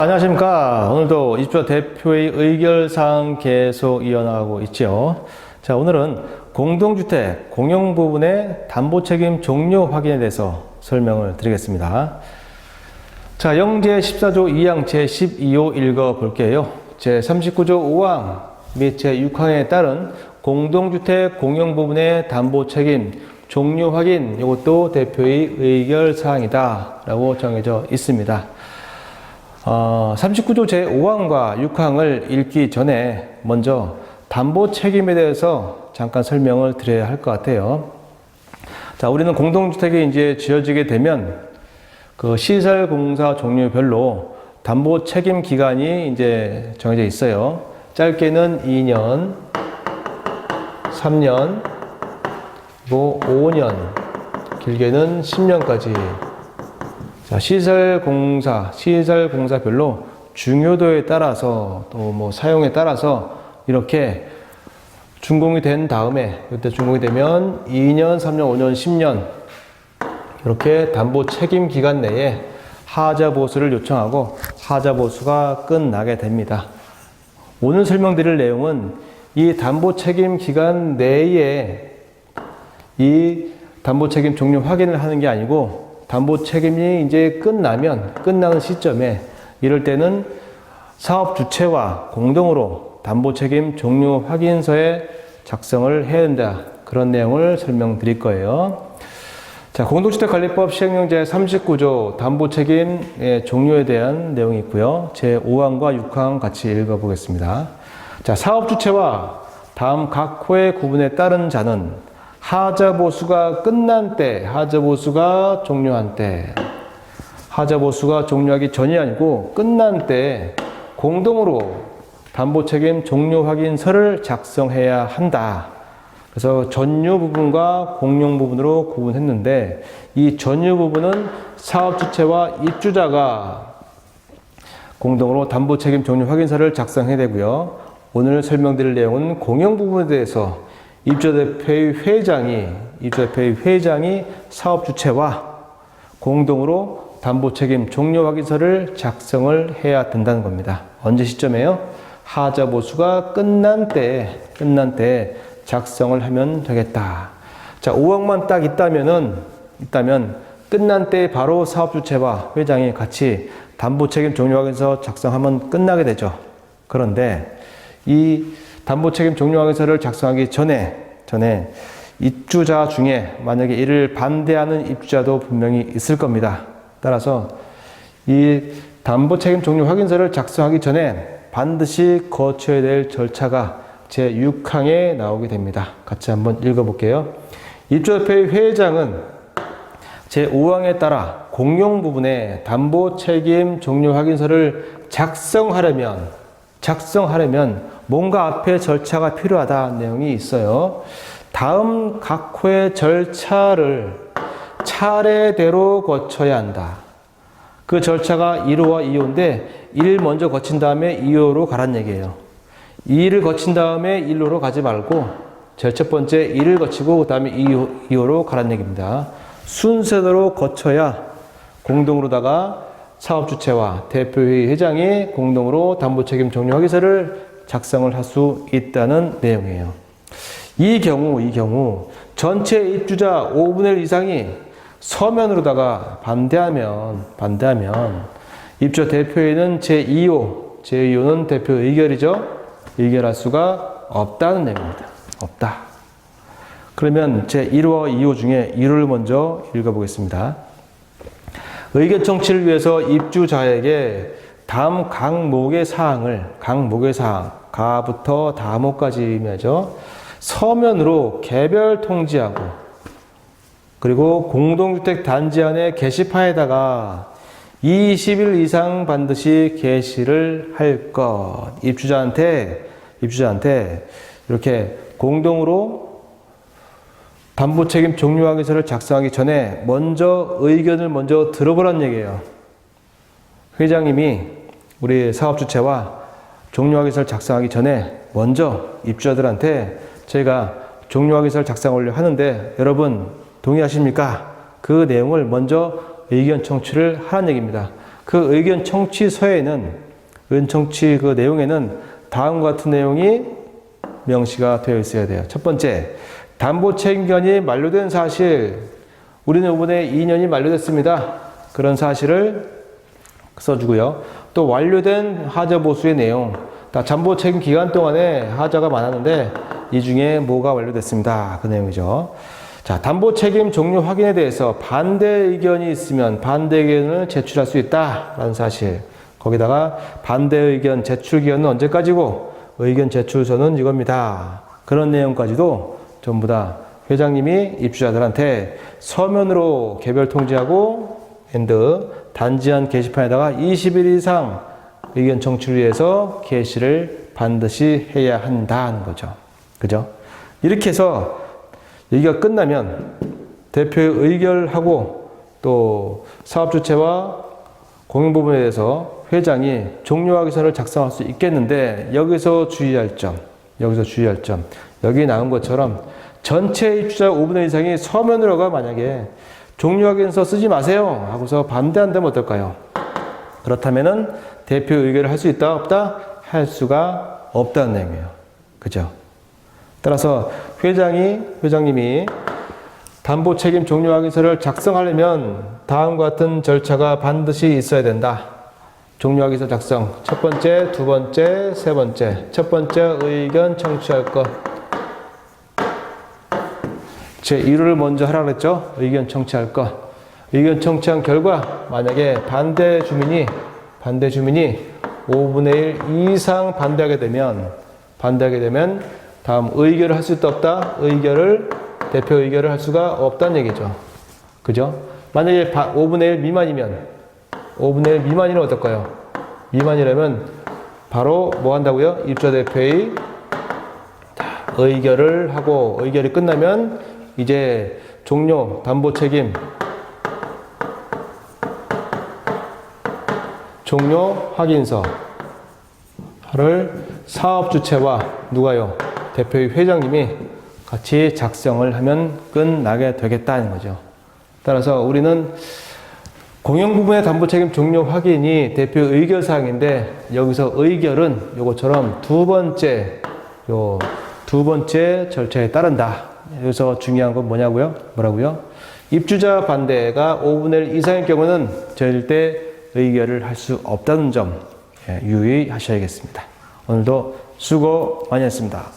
안녕하십니까. 오늘도 입주자 대표의 의결사항 계속 이어나가고 있죠. 자, 오늘은 공동주택 공용 부분의 담보책임 종료 확인에 대해서 설명을 드리겠습니다. 자, 영제 14조 2항 제12호 읽어볼게요. 제39조 5항 및 제6항에 따른 공동주택 공용 부분의 담보책임 종료 확인, 이것도 대표의 의결사항이다 라고 정해져 있습니다. 39조 제5항과 6항을 읽기 전에 먼저 담보 책임에 대해서 잠깐 설명을 드려야 할 것 같아요. 자, 우리는 공동주택이 이제 지어지게 되면 그 시설 공사 종류별로 담보 책임 기간이 이제 정해져 있어요. 짧게는 2년, 3년, 그리고 5년, 길게는 10년까지. 자, 시설 공사별로 중요도에 따라서 또 뭐 사용에 따라서 이렇게 준공이 된 다음에, 그때 준공이 되면 2년, 3년, 5년, 10년 이렇게 담보 책임 기간 내에 하자 보수를 요청하고 하자 보수가 끝나게 됩니다. 오늘 설명드릴 내용은 이 담보 책임 기간 내에 이 담보 책임 종료 확인을 하는 게 아니고, 담보 책임이 이제 끝나는 시점에 이럴 때는 사업 주체와 공동으로 담보 책임 종료 확인서에 작성을 해야 된다. 그런 내용을 설명드릴 거예요. 자, 공동주택관리법 시행령 제39조 담보 책임 종료에 대한 내용이 있고요. 제5항과 6항 같이 읽어보겠습니다. 자, 사업 주체와 다음 각 호의 구분에 따른 자는 하자 보수가 끝난 때, 하자 보수가 종료한 때, 하자 보수가 종료하기 전이 아니고 끝난 때 공동으로 담보 책임 종료 확인서를 작성해야 한다. 그래서 전유 부분과 공용 부분으로 구분했는데, 이 전유 부분은 사업 주체와 입주자가 공동으로 담보 책임 종료 확인서를 작성해야 되고요. 오늘 설명드릴 내용은 공용 부분에 대해서 입주자대표의 회장이 사업 주체와 공동으로 담보 책임 종료 확인서를 작성을 해야 된다는 겁니다. 언제 시점에요? 하자 보수가 끝난 때 작성을 하면 되겠다. 자, 5항만 딱 있다면 끝난 때 바로 사업 주체와 회장이 같이 담보 책임 종료 확인서 작성하면 끝나게 되죠. 그런데 이 담보 책임 종료 확인서를 작성하기 전에 입주자 중에 만약에 이를 반대하는 입주자도 분명히 있을 겁니다. 따라서 이 담보 책임 종료 확인서를 작성하기 전에 반드시 거쳐야 될 절차가 제6항에 나오게 됩니다. 같이 한번 읽어볼게요. 입주자대표의 회장은 제5항에 따라 공용 부분에 담보 책임 종료 확인서를 작성하려면 뭔가 앞에 절차가 필요하다는 내용이 있어요. 다음 각 호의 절차를 차례대로 거쳐야 한다. 그 절차가 1호와 2호인데 1 먼저 거친 다음에 2호로 가란 얘기예요. 2를 거친 다음에 1호로 가지 말고 제일 첫 번째 1을 거치고 그 다음에 2호로 가란 얘기입니다. 순서대로 거쳐야 공동으로다가 사업주체와 대표회의 회장이 공동으로 담보책임 종료 확인서를 작성을 할 수 있다는 내용이에요. 이 경우 전체 입주자 5분의 1 이상이 서면으로다가 반대하면 입주자 대표회의는 제2호는 대표 의결이죠. 의결할 수가 없다는 내용입니다. 없다. 그러면 제1호와 2호 중에 1호를 먼저 읽어보겠습니다. 의견 청취를 위해서 입주자에게 다음 각목의 사항, 가부터 다모까지 의미하죠. 서면으로 개별 통지하고, 그리고 공동주택 단지 안에 게시판에다가 20일 이상 반드시 게시를 할 것. 입주자한테 이렇게 공동으로 담보 책임 종료 확인서를 작성하기 전에 의견을 먼저 들어보라는 얘기예요. 회장님이 우리 사업 주체와 종료 확인서를 작성하기 전에 먼저 입주자들한테 저희가 종료 확인서를 작성하려고 하는데 여러분 동의하십니까? 그 내용을 먼저 의견 청취를 하라는 얘기입니다. 그 의견 청취서에는 의견청취 그 내용에는 다음과 같은 내용이 명시가 되어 있어야 돼요. 첫 번째, 담보 책임기간이 만료된 사실. 우리는 이번에 2년이 만료됐습니다. 그런 사실을 써주고요. 또 완료된 하자 보수의 내용. 담보 책임 기간 동안에 하자가 많았는데 이 중에 뭐가 완료됐습니다. 그 내용이죠. 자, 담보 책임 종료 확인에 대해서 반대 의견이 있으면 반대 의견을 제출할 수 있다라는 사실. 거기다가 반대 의견 제출 기간은 언제까지고 의견 제출서는 이겁니다. 그런 내용까지도 전부 다 회장님이 입주자들한테 서면으로 개별 통지하고 단지한 게시판에다가 20일 이상 의견 청취를 위해서 게시를 반드시 해야 한다는 거죠. 그죠? 이렇게 해서 얘기가 끝나면 대표의 의결하고 또 사업 주체와 공영 부분에 대해서 회장이 종료하기서를 작성할 수 있겠는데 여기서 주의할 점, 여기 나온 것처럼 전체 입주자 5분의 1 이상이 서면으로가 만약에 종료하기서 쓰지 마세요 하고서 반대한다면 어떨까요? 그렇다면은 대표 의결을 할 수 있다 없다? 할 수가 없다는 내용이에요. 그죠? 따라서 회장님이 담보 책임 종료 확인서를 작성하려면 다음과 같은 절차가 반드시 있어야 된다. 종료 확인서 작성. 첫 번째, 두 번째, 세 번째. 첫 번째, 의견 청취할 것. 제 1호를 먼저 하라 그랬죠? 의견 청취할 것. 의견 청취한 결과 만약에 반대 주민이 5분의 1 이상 반대하게 되면 다음 의결을 할 수 있다 없다? 대표 의결을 할 수가 없다는 얘기죠. 그죠? 만약에 5분의 1 미만이면 5분의 1 미만이면 어떨까요? 미만이라면 바로 뭐 한다고요? 입주자 대표의 의결을 하고 의결이 끝나면 이제 종료 담보 책임 종료 확인서를 사업 주체와 누가요? 대표의 회장님이 같이 작성을 하면 끝나게 되겠다는 거죠. 따라서 우리는 공영 부분의 담보 책임 종료 확인이 대표 의결 사항인데 여기서 의결은 요것처럼 두 번째 절차에 따른다. 여기서 중요한 건 뭐라고요? 입주자 반대가 5분의 1 이상의 경우는 절대 의결을 할 수 없다는 점 유의하셔야겠습니다. 오늘도 수고 많이 했습니다.